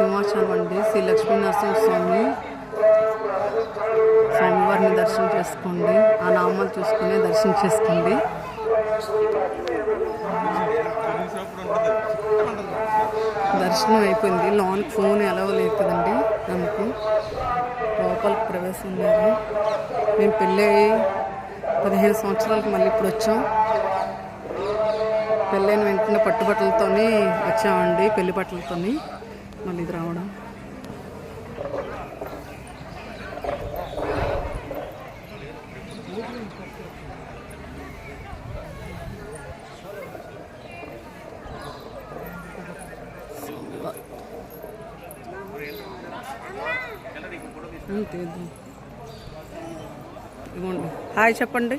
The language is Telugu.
సింహాచలం అండి. శ్రీ లక్ష్మీ నరసింహస్వామి స్వామివారిని దర్శనం చేసుకోండి. ఆ నామాలు చూసుకునే దర్శనం చేసుకోండి. దర్శనం అయిపోయింది. లోనికి ఫోన్ ఎలా లేదు కదండి, అందుకు లోపలికి ప్రవేశం లేదు. మేము పెళ్ళి 15 సంవత్సరాలకు మళ్ళీ ఇప్పుడు వచ్చాం. పెళ్ళైన వెంటనే పట్టుబట్టలతోని వచ్చామండి, పెళ్లి బట్టలతోని మళ్ళీ ఇది రావడం. ఇదిగోండి, హాయ్ చెప్పండి.